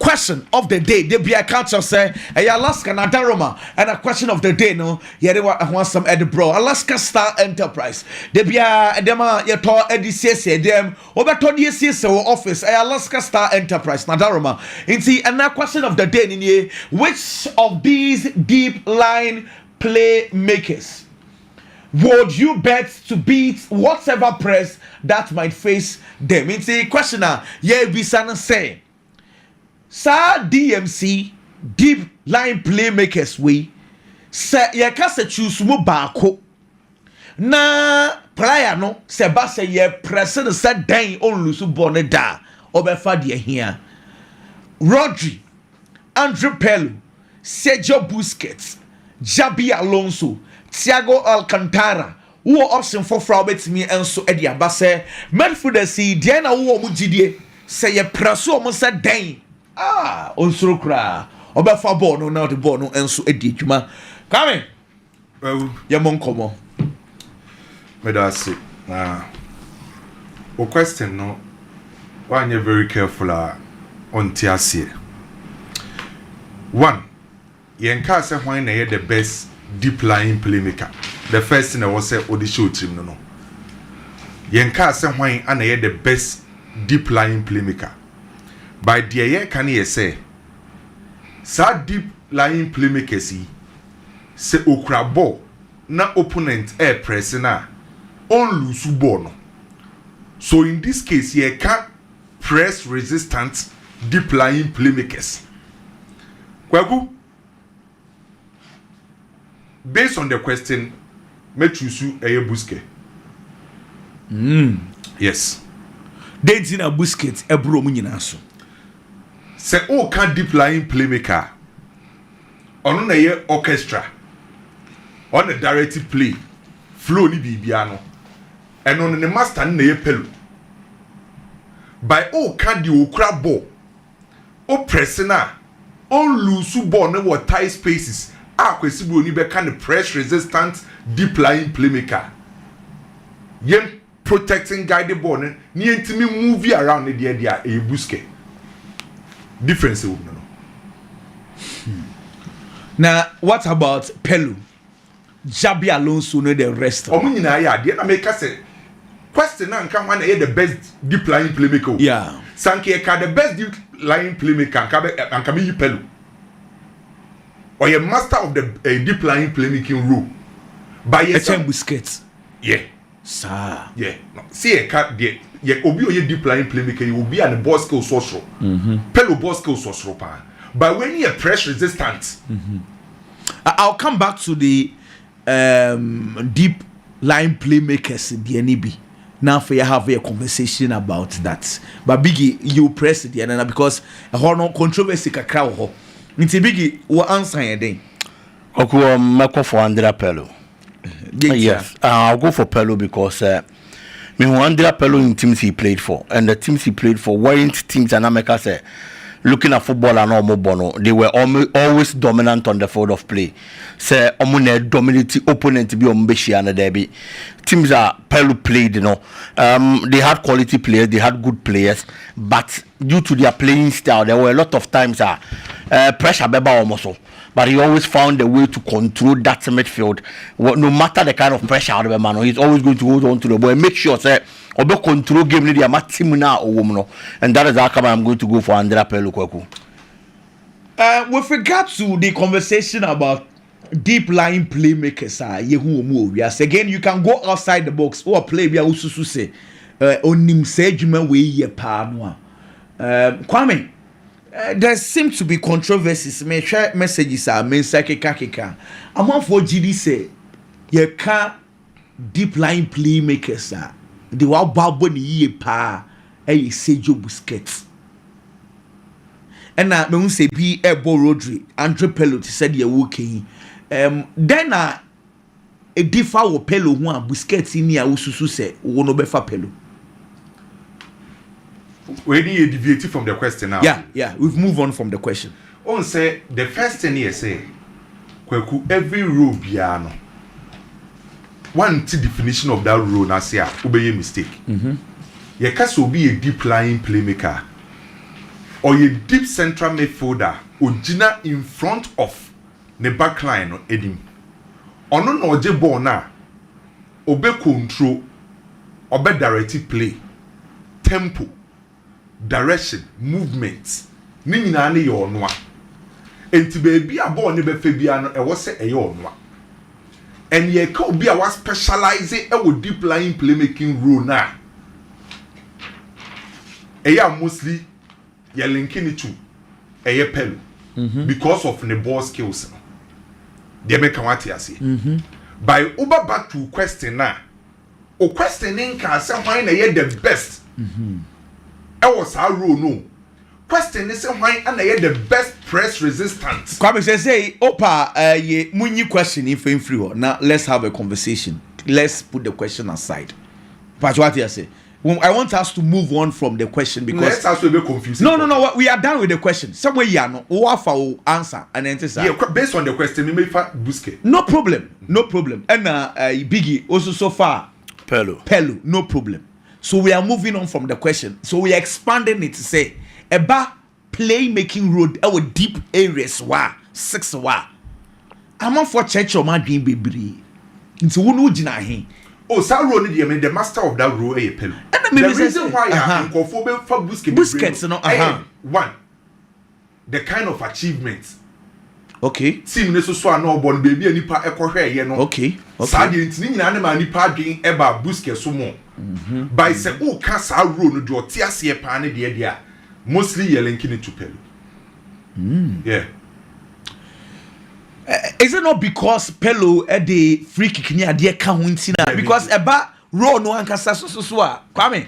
question of the day. There be a culture say, Alaska Nadaroma, and a question of the day, no, yeah, want some Edinburgh, Alaska Star Enterprise. There be a dema, your tour, EDCS, them, over 20 years office, Alaska Star Enterprise, Nadaroma. And see, another question of the day, which of these deep line playmakers would you bet to beat whatever press that might face them? It's a questioner. Yeah, Bisana say, Sir DMC deep line playmakers we say ya kasa choose mo baako na player no se ba say ye press no say dan on lose ball ne da obefa de here. Rodri, Andre Pello, Sergio Busquets, Jabi Alonso, Thiago Alcantara, who option for Frobet me and so Eddie Abase, midfielders see Diana who mujidie, say a praso monsa dang. On so cry. Obefa bono now the bono and so Eddie Juma. Come Yamon Como. Medasi. O question no, why you're very careful on Tiasie. One, Yenka say why na the best deep line playmaker. The first thing I was say audition team no. Yenka say why ana the best deep line playmaker. By the year can you say sa deep line playmakers say okra ball na opponent air press na on lose ball no. So in this case ye can press resistant deep line playmakers. Kwaku, based on the question, me choose you a Busquets. Yes. They did a Busquets a bro munyinaso. Say oh can deep line playmaker. On na ye orchestra. On the directed play. Flow ni bibiano. And on the master na ye pelu. By oh can the okra ball. O pressina. On lose ball no what tight spaces. Kwesi bro ni be kind of press resistant deep line playmaker. Yem protecting guided ball ni entimi move around the dia e Busquets. Difference no. Now what about Pello? Jabi Alonso no the rest. Omunyina ya de na make say question na nka wan the best deep line playmaker. Yeah. Sanke ka the best deep line playmaker nka be Pello. Or a master of the deep line playmaking role. By your Busquets. Yeah. Sir. Yeah. No. See a cat there. Yeah, obi oye deep line playmaker, you will be an ball skill social. Pello ball skill social pa. But when you are press resistant. I'll come back to the deep line playmakers in the NEB. Now for you have a conversation about that. But Biggie, you press it and because a horn controversy ka crowd ho. Nti Biggie what answer you then? Okay, I'll for Andrea Pello. Yes, I'll go for Pello because Andrea Pello in teams he played for, and the teams he played for weren't teams and America say looking at football and all bono. They were always dominant on the field of play. Say omune dominating opponent to be ombeshi and derby. Teams are Pello played, you know. They had quality players, they had good players, but due to their playing style, there were a lot of times pressure beba almost. But he always found a way to control that midfield. No matter the kind of pressure out of a man, he's always going to hold on to the ball and make sure say obe control game ni dia team na o and that is how come I'm going to go for Andrea Pello Kwaku. With regard to the conversation about deep line playmakers, yes, again you can go outside the box or play via ususu say onim say juma we ye pa no Kwame. There seems to be controversies. Me share messages are men keka. Among for GD say you can't deep line playmakers are the wa babo ni ye pa Sergio Busquets. And na me say be Ebo Rodri, Andre Pello said ye working. Then a differ wo Pello who Busquets in ya ususu say wo no befa Pello. We need to deviate from the question now. Yeah, we've moved on from the question. On say the first thing here say, Kweku every rule biano. One definition of that rule na say obey mistake. You can be a deep line playmaker. or a deep central midfielder ojina in front of the back line no edim ono na oje ball na obe control obe direct play tempo direction movement ni nyina ne ye ono a enti baby a ball ne be fa bia no e wo se eye ono a and ye ka obi a was specialize e wo deep line playmaking role na eye mostly ye linking it to eye Pelu because of the ball skills they make what you say by over back to question now o questioning can say why na ye the best e was our role no question is why na ye the best press resistant Kwame say opa ye munyi question if free now let's have a conversation, let's put the question aside. But what you say, I want us to move on from the question because let's also be confused. No, we are done with the question. Somewhere you are no offer answer and then say based on the question we may fa Busquets. No problem. And Biggie also so far Pelu, no problem. So we are moving on from the question. So we are expanding it to say about playmaking road our deep areas wa 6 wa. I'm for church or my dream baby. Into who jina he. Oh, Sauro ni the master of that role a Pelu. The reason why I am conforming for Busquets no one, the kind of achievements. Okay. Team ne so no born baby ani pa ekohwe ye no. Okay. Sa de ntini nyina ne ma ni pa dwen eba Busquets so mo. By say o ka sa role no de o ti ase pa ne de dia. Mostly ye linking it to Pelu. Yeah. Is it not because Pelu the free kick ni ade ka ho ntina because eba role no ankasa so a Kwame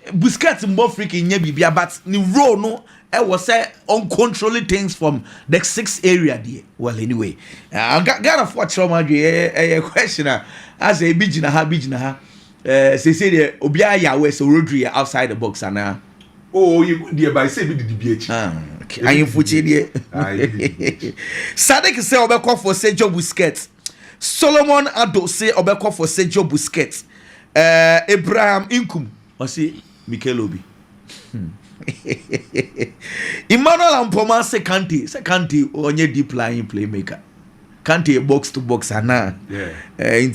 Busquets mbo free kick nya bibia but ni role no was uncontrolled things from the 6 area there. Well anyway got a for trauma a question as a bijina ha say the obia ya we so Rodri outside the box and oh you there by say be the DBH okay I am fuchi there Sadik say obekọ for Sergio Busquets, Solomon Ado say obekọ for Sergio Busquets, Abraham Inkum or say Mikel Obi. Emmanuel Ampoma say Kante onye deep line playmaker. Kante box to box ana. Yeah.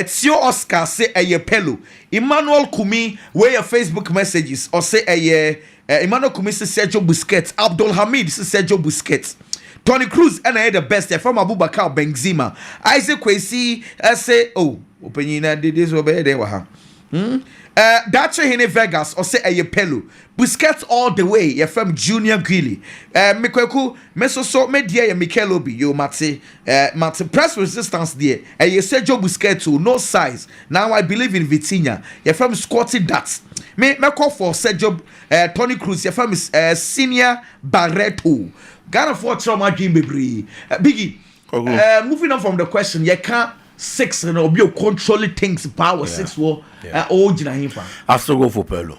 Tio Oscar say Pelu. Emmanuel Kumi where your Facebook messages or say Emmanuel Kumi say Sergio Busquets. Abdul Hamid say Sergio Busquets. Tony Cruz and the best from Abubakar Benzema. Isaac Kwesi say opinion did this over there wa. That's in Vegas or say Pelu. Busquets all the way. You're from Junior Greeley. Mekweku meso so media ya Mikel Obi yo mate press resistance there. Sergio Busquets no size. Now I believe in Vitinha. You're from Scotty Dats. Me call for Sergio Tony Cruz. You're from Senior Barreto. Ghana for trauma dream baby. Biggie. Moving on from the question, you can't 6 and be controlling things power 6 war all jina him fa. I still go for Pelu.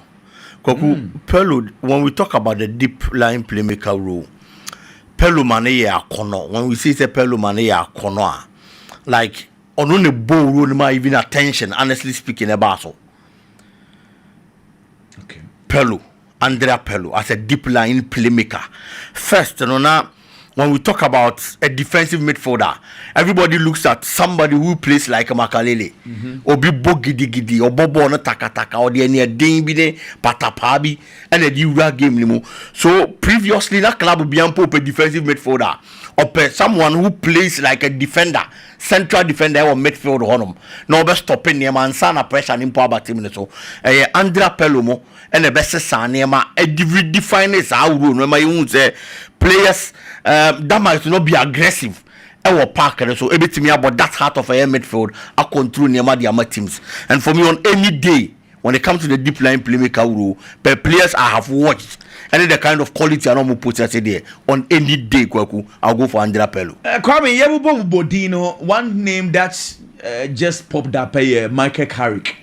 Pelu, when we talk about the deep line playmaker role, Pelu mane ya kono. When we say Pelu mane ya kono, like on the ball role, ma even attention. Honestly speaking, about so. Okay. Pelu, Andrea Pelu as a deep line playmaker. First, when we talk about a defensive midfielder, everybody looks at somebody who plays like a Makalele, or be gidi or bobo na taka or the near Dembine, Patapabi, and a Dura game limo. So previously that club would be a defensive midfielder or someone who plays like a defender, central defender or midfield honum. No best stopping near Mansana pressure in power team so Andrea Pelumo and the best Sanema a define is our rule. Remember you say players that might not be aggressive. Our Parker, so everything about that heart of a midfield, I control near my teams. And for me, on any day, when it comes to the deep line playmaker rule, the players I have watched, and the kind of quality I don't put there on any day, Kwaku, I'll go for Andrea Pelu. Kwame, Yebubo Bodino, one name that just popped up Michael Carrick.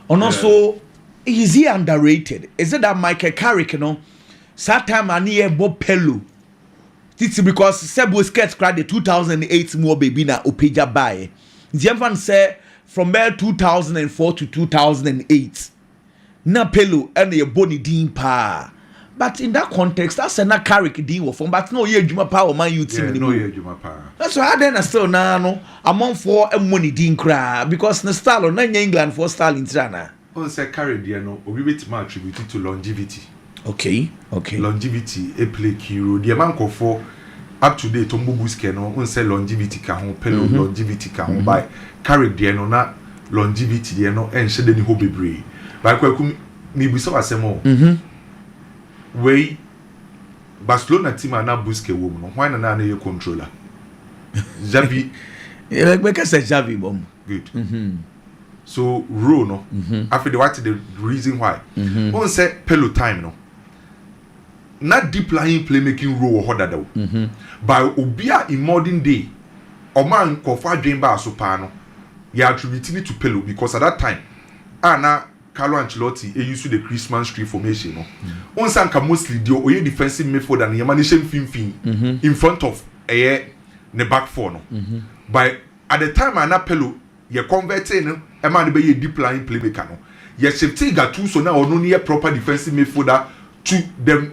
And also, is he underrated? Is it that Michael Carrick, Satam Anie Bob Pelu? It's because Sebo Skets cried the 2008 more baby na Opeja by. Jemvan said from 2004 to 2008. Na Pelu and your body dean pa. But in that context, that's a Carrick deal from. But no, yeah, Juma Power man, you team. No, yeah, Juma Power. That's why I then still now no among for a money din cry because the style on England for style in China. On say Carrick, dear no, we bit more attributed to longevity. Okay. Longevity, a play hero. The man call for up to date. Tombo Buske no, on say longevity can pelo longevity can buy. Carrick dear no na longevity dear no, and shed any hobby brave. But I me be so asemo. Way Barcelona team are not Buske woman. Why not a controller? Javi, like I said, Javi bomb. Good. So row no. After the what the reason why? On say pelo time no. Not deep lying playmaking role or harder though. But obia in modern day, or man confa dream bar so pano. You attributing it to pelo because at that time, na Carlo Ancelotti used to the Christmas tree formation. No, on sanka mostly the oye defensive midfielder and Yamanisham fin in front of a ne back four. No, but at the time na pelo ye converting a man be a deep lying playmaker. No, ye shifting Gattuso now or no near proper defensive midfielder to the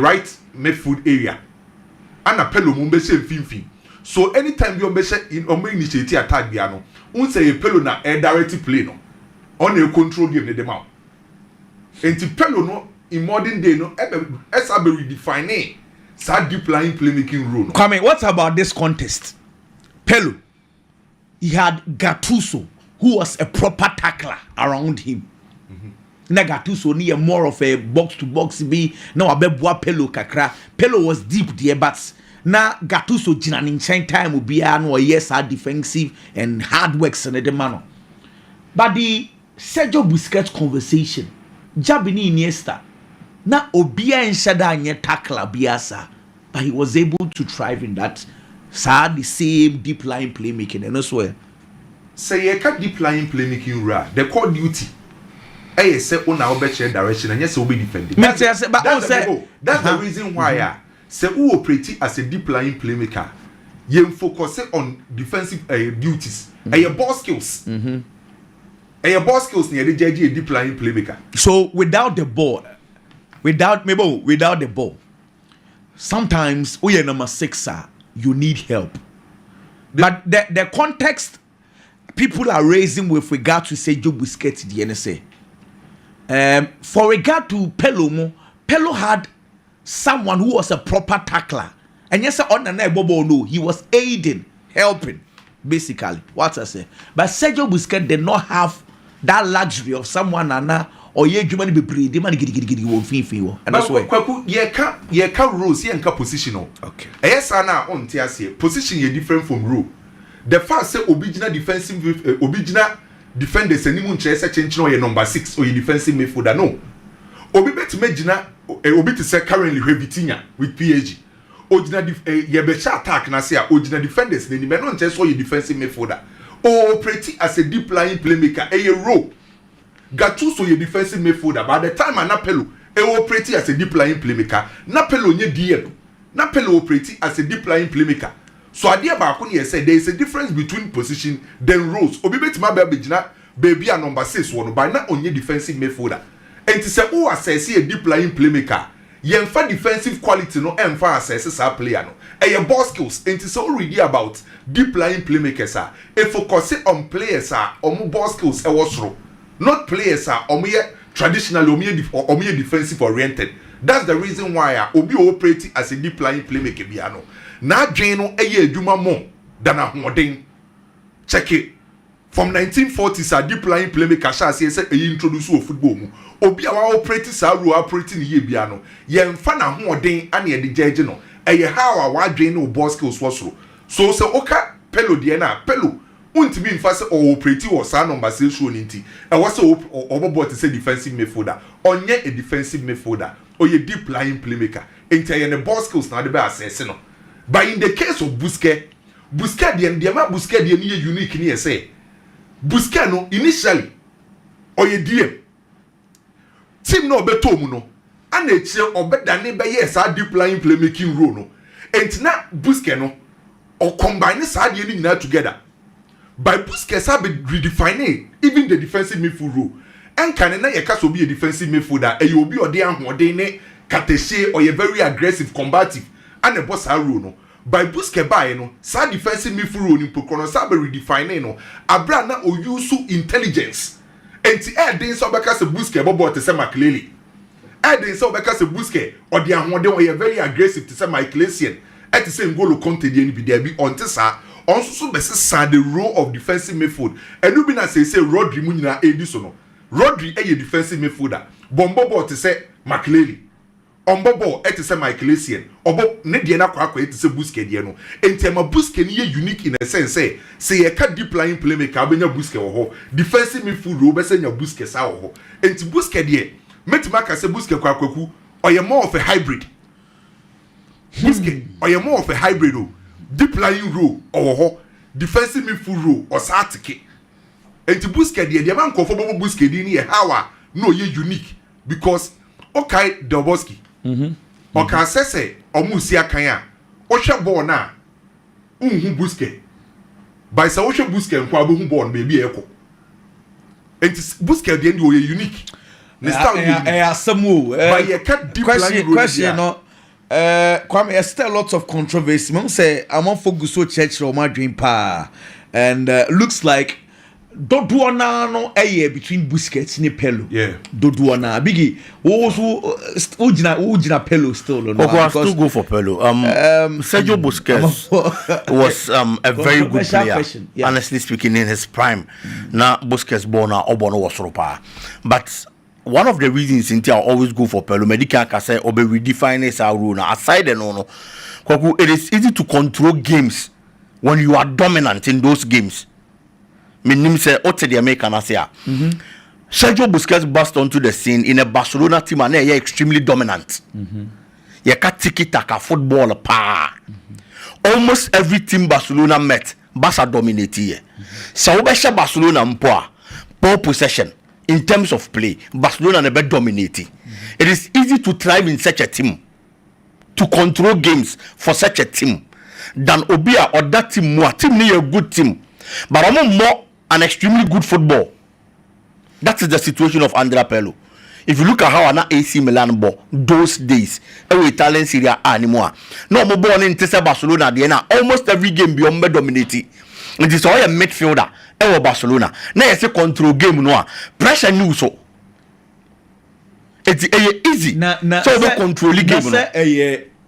right midfield area. And a pelo mumbe fin. So anytime you in initiate attack diano, un say a pelo na a direct play no. On a control game ne dem out. And to pelo no in modern day no as a be redefining sa deep line playmaking role. No. Come on, what about this contest? Pelo, he had Gattuso, who was a proper tackler around him. Na Gattuso ni more of a box to box be na wabeboa Pelo kakra. Pelo was deep there, but na Gattuso jina nchen time will be no yes our defensive and hard works in the man. But the Sergio Busquets conversation, Jabini Iniesta, na obia enshada anye tackler biasa, but he was able to thrive in that. The same deep line playmaking and as well. Say you can deep line playmaking ra. The core duty. I say on our better direction and yes will be defending. That's the reason why say who operate as a deep line playmaker. You focus on defensive duties. Your ball skills. Your ball skills near the JG a deep line playmaker. So without the ball, without the ball, sometimes we are number 6 you need help. But the context people are raising with regard to Sergio Busquets the NSA. For regard to Pelo had someone who was a proper tackler. And yes, on the night, Bobo, no, he was aiding, helping, basically. What I say. But Sergio Busquets did not have that luxury of someone or ye human be breed, the man giddy won't feel. And that's why. Ye can't rules, ye can't positional. Okay. Yes, Anna on TSA. Position ye different from rule. The first say original defensive, original defenders and even chase change no number 6 or your defensive midfielder no. Obi bet imagine obi to say currently Vitinha with PSG. Original ye be attack na say original defenders ni me no chase or your defensive midfielder. O pretty as a deep line playmaker a role. Gattuso your defensive midfielder by the time Napelo o pretty as a deep line playmaker. Napelo nye DM. Napelo pretty as a deep line playmaker. So idea back when you said there is a difference between position then roles. Obi bet my baby a number 6 one by not only defensive midfielder. And to say who assess a deep line playmaker. Yen fa defensive quality no and fa assess a player no. And your ball skills and to say already about deep line playmakers are. If focus on players are or ball skills a not players are or traditionally or defensive oriented. That's the reason why Obi operating as a deep line playmaker biano. Na Jano eye adwuma mo than a hoden. Check it. From 1940s a deep line playmaker sha say introduce football mu. Obi a wa operating sa ro operating ye bia no. Ye mfa na hoden ane ye de judge no. Eye how a wa dwen no ball skills was so say oka Pelo de na Pelo untimi mfa say o operating was sa number 6 show nti. E was obobo to say defensive midfielder. Onye a defensive midfielder. Or ye deep line playmaker. Enti ye ne ball skills na de be assess no. But in the case of Busquets the man Busquets the unique ni say Busquets no initially or ye DM team no beto mu no and e che obedane be yes a deep line playmaking role no and na Busquets no or combine sa de ni na together by Busquets have redefining even the defensive midfield role and can na ye ka so be a defensive midfielder e you be ode ahoden ne Kateshe or very aggressive, combative, and a boss no. By Busquets by no, sa defensive midfield in Pocono, Sabe redefine no, Abrana or use intelligence. And to add this up because of Busquets, Bobo to say clearly. Add this up because of Busquets, or the one they very aggressive to say my Ecclesian. At the same goal of Conte, there be on Tessa, also the role of defensive midfield. And you been say Rodri Munina Edison. Rodri a defensive midfielder. Bombo to say McLeary. Ombobo et say my Ecclesian. Obo ne dia na kwa to say Busquets dia no. Entema Busquets ni unique in a sense say a cat deep line playmaker abenya Busquets ho. Defensive midfield ro be say nya Busquets sa ho. Enti Busquets dia metima ka say Busquets kwa kwaku or you more of a hybrid. Busquets or you more of a hybrid o. Deep line role or defensive midfield role or satike. Enti Busquets dia man comfortable Busquets di ni how no ye unique because okay Delboski. Okay say omusi akan a ohwe ball na unhu Busquets by say ohwe Busquets kwa bo hu ball baby eko enti Busquets dey no unique ne style asamu by ye cat deep line question no Kwame, there's still lots of controversy. Mom say I'm on focus so church or my dream pa, and looks like Doduana no between Busquets and Pello. Yeah, Doduana biggie. Ujina Pello still. No, I still go for Pello. Sergio Busquets was a very good player. Yeah. Honestly speaking, in his prime. Now Busquets born Obono was ropa, but. One of the reasons in I always go for Pello, Medica can say, or be redefine our rule. Aside the no, it is easy to control games when you are dominant in those games. Meaning, say, what the American say, Sergio Busquets burst onto the scene in a Barcelona team and they are extremely dominant. You can tiki-taka football pa. Almost every team Barcelona met, Barca dominated. So, Barcelona mpoa, ball possession. In terms of play, Barcelona never dominating. It is easy to thrive in such a team, to control games for such a team, than Obia or that team more. Team need a good team, but I'm more an extremely good football. That is the situation of Andrea Pirlo. If you look at how an AC Milan ball those days, every Italian Serie A anymore. No more born in Barcelona. Almost every game beyond dominating. It is all a midfielder. Barcelona. Now you say control game no pressure new so. It's easy. So we control the game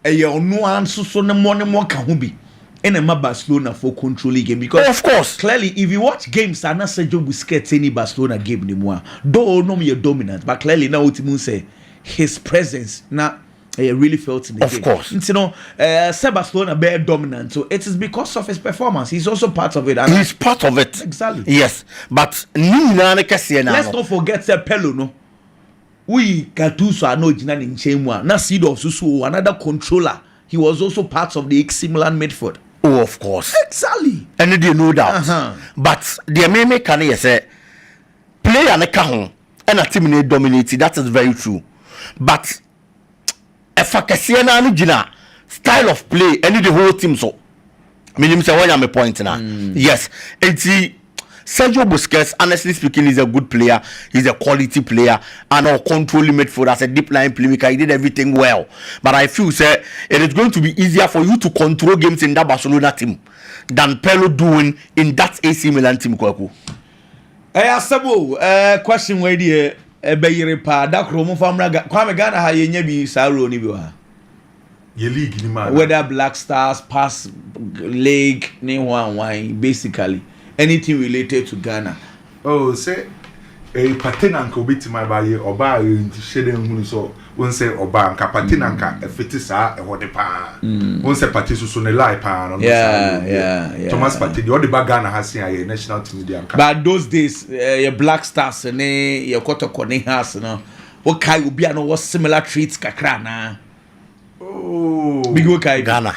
no. No answer so no more can be. In a Barcelona for controlling game because of course clearly if you watch games are not Sergio Busquets any Barcelona game anymore. Though no me dominant, but clearly now what you say his presence now. I really felt in the game. Of course. You know, Barcelona very dominant. So it is because of his performance. He's also part of it. He's part of it. Exactly. Yes. But let's not forget Pello, no. We Gattuso are no Jinan in Chemwa. Na Sido Susu, another controller. He was also part of the AC Milan midfield. Oh, of course. Exactly. And they no doubt. But the American can say play and a kahon and a team dominated. That is very true. But style of play and the whole team so meaning say why am a point now. Yes, it's Sergio Busquets, honestly speaking, is a good player, he's a quality player, and our controlling midfielder as a deep line playmaker, he did everything well. But I feel say it is going to be easier for you to control games in that Barcelona team than Pello doing in that AC Milan team. Kwaku. Question where the Bayere pa da kromo famra Kwame Ghana ha yenya bi saro ni bi wa ye league ni man whether Black Stars pass league ni one basically anything related to Ghana. Oh say patenanka obetima ba ye oba nti shede hunu so won say oba nka patenanka efiti sa ehode pa won say pate so ne lie pa no yeah Thomas Partey the ba Ghana has here national team dey anka but those days your Black Stars ne your Kotoko ne has no what kai obi no was similar traits kakra na big kai Ghana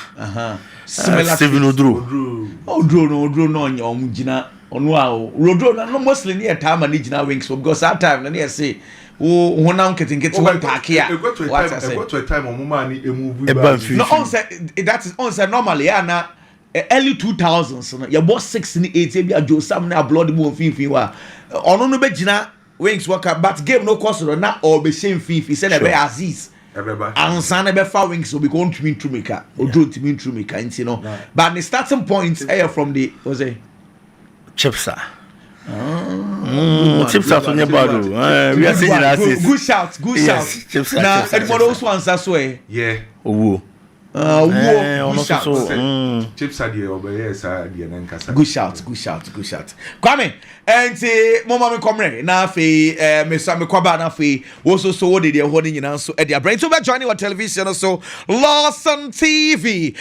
similar Steven Odro no gina onu a Rodro no mostly near time and gina wings because that time na near say wo now getting one pack here what I say to a time on money e move no on say that is on say normally na early 2000s no your boss 6 and 8 e Joe Sam na blood move fin wa ono no be gina wings work but game no cost na or be shame fin say na be Aziz Ebeba. ansa na be fa wings obi ko ntumi ntrumika ojo ntumi ntrumika nti no but the starting point from the was it Chipsa. Chipsa to Nebado. We are saying that. Good shout. Chipsa. Now, anybody also answer so? Yeah. Oh. Good shout. Chips are the obey, sir. Good shout. Kwame, and say, Mama, me come re. Na fe, me sa me kwaba na fe. Also, so what did you holding in answer? Eddie, brain to be joining our television so Lawson TV.